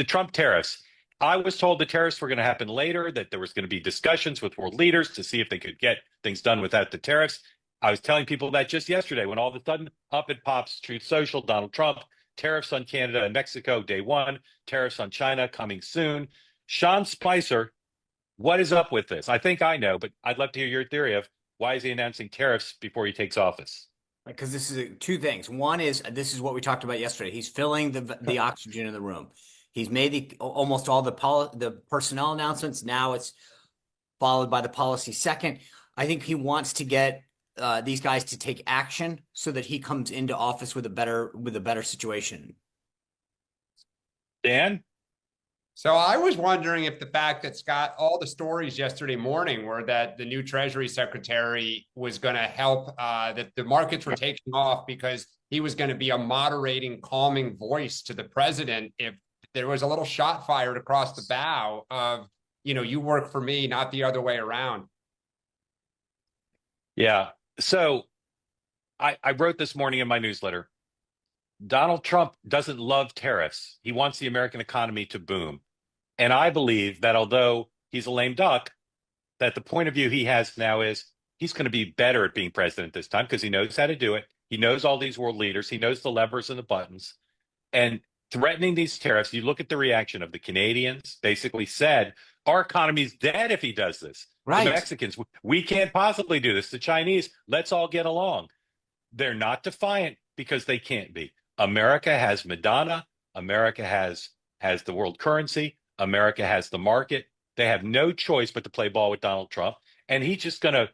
the Trump tariffs. I was told the tariffs were going to happen later, that there was going to be discussions with world leaders to see if they could get things done without the tariffs. I was telling people that just yesterday when all of a sudden up it pops, Truth Social, Donald Trump, tariffs on Canada and Mexico, day one, tariffs on China coming soon. Sean Spicer, what is up with this? I think I know, but I'd love to hear your theory of why is he announcing tariffs before he takes office? Because this is two things. One is this is what we talked about yesterday. He's filling the oxygen in the room. He's made almost all the personnel announcements. Now it's followed by the policy second. I think he wants to get these guys to take action so that he comes into office with a better situation. Dan? So I was wondering if the fact that Scott, all the stories yesterday morning were that the new Treasury Secretary was going to help, that the markets were taking off because he was going to be a moderating, calming voice to the president if there was a little shot fired across the bow of, you work for me, not the other way around. Yeah. So I wrote this morning in my newsletter. Donald Trump doesn't love tariffs. He wants the American economy to boom. And I believe that although he's a lame duck, that the point of view he has now is he's going to be better at being president this time because he knows how to do it. He knows all these world leaders. He knows the levers and the buttons. And threatening these tariffs, you look at the reaction of the Canadians, basically said, our economy's dead if he does this. Right. The Mexicans, we can't possibly do this. The Chinese, let's all get along. They're not defiant because they can't be. America has Madonna. America has the world currency. America has the market. They have no choice but to play ball with Donald Trump. And he's just gonna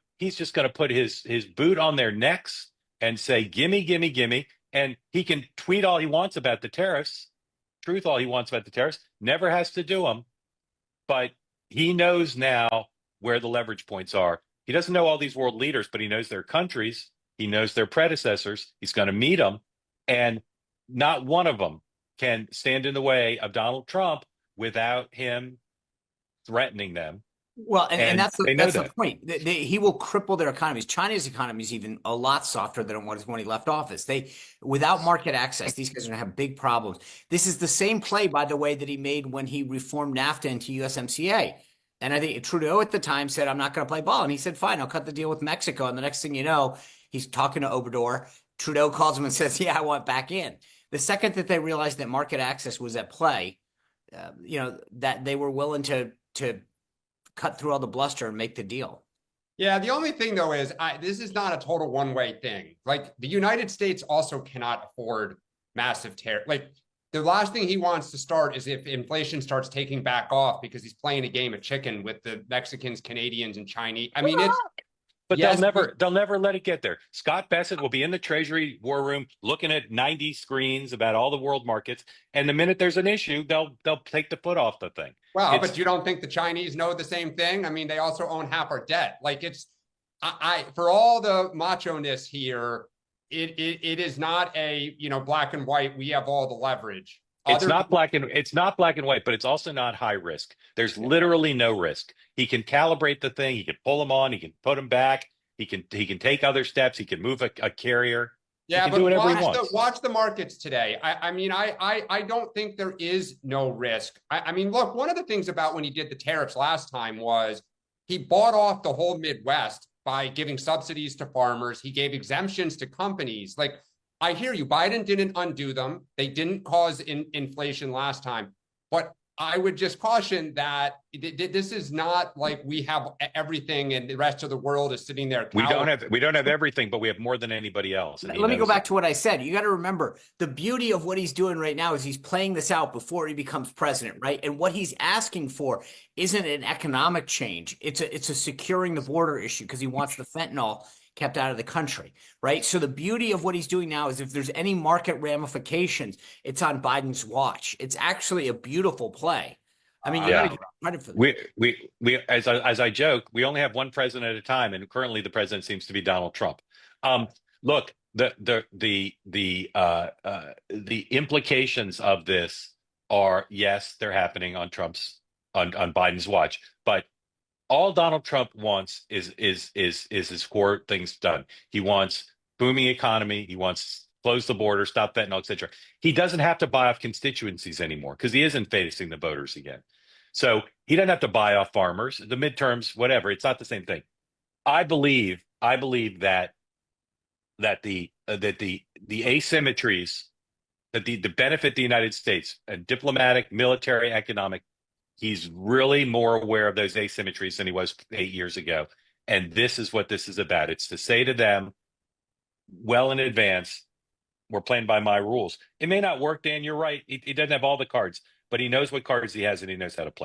put his boot on their necks and say, gimme, gimme, gimme. And he can tweet all he wants about the tariffs, truth all he wants about the tariffs, never has to do them. But he knows now where the leverage points are. He doesn't know all these world leaders, but he knows their countries. He knows their predecessors. He's going to meet them. And not one of them can stand in the way of Donald Trump without him threatening them. Well, and that's the point. He will cripple their economies. China's economy is even a lot softer than it was when he left office. Without market access, these guys are going to have big problems. This is the same play, by the way, that he made when he reformed NAFTA into USMCA. And I think Trudeau at the time said, I'm not going to play ball. And he said, fine, I'll cut the deal with Mexico. And the next thing you know, he's talking to Obrador. Trudeau calls him and says, yeah, I want back in. The second that they realized that market access was at play, that they were willing to cut through all the bluster and make the deal. Yeah, the only thing, though, is this is not a total one-way thing. Like, the United States also cannot afford massive tariff. Like, the last thing he wants to start is if inflation starts taking back off because he's playing a game of chicken with the Mexicans, Canadians, and Chinese. I mean, But they'll never let it get there. Scott Bessent will be in the Treasury war room looking at 90 screens about all the world markets. And the minute there's an issue, they'll take the foot off the thing. Well, but you don't think the Chinese know the same thing? I mean, they also own half our debt. Like, for all the macho-ness here, it is not a, black and white, we have all the leverage. It's not black and white, but it's also not high risk. There's literally no risk. He can calibrate the thing. He can pull them on. He can put them back. He can take other steps. He can move a carrier. Yeah, but watch the markets today. I don't think there is no risk. I mean, look, one of the things about when he did the tariffs last time was he bought off the whole Midwest by giving subsidies to farmers. He gave exemptions to companies. Like, I hear you. Biden didn't undo them. They didn't cause inflation last time. But I would just caution that this is not like we have everything and the rest of the world is sitting there. We don't have everything, but we have more than anybody else. Let me go back to what I said. You got to remember, the beauty of what he's doing right now is he's playing this out before he becomes president, right? And what he's asking for isn't an economic change. It's a securing the border issue because he wants the fentanyl kept out of the country, right? So the beauty of what he's doing now is if there's any market ramifications, it's on Biden's watch. It's actually a beautiful play. I mean, you got to give credit for that. We as I joke, we only have one president at a time, and currently the president seems to be Donald Trump. Look, the implications of this are, yes, they're happening on Biden's watch, but all Donald Trump wants is his core things done. He wants booming economy. He wants close the border, stop fentanyl, etc. He doesn't have to buy off constituencies anymore because he isn't facing the voters again. So he doesn't have to buy off farmers, the midterms, whatever. It's not the same thing. I believe that the asymmetries, that the benefit the United States, diplomatic, military, economic, he's really more aware of those asymmetries than he was 8 years ago. And this is what this is about. It's to say to them well in advance, we're playing by my rules. It may not work, Dan. You're right. He doesn't have all the cards, but he knows what cards he has and he knows how to play them.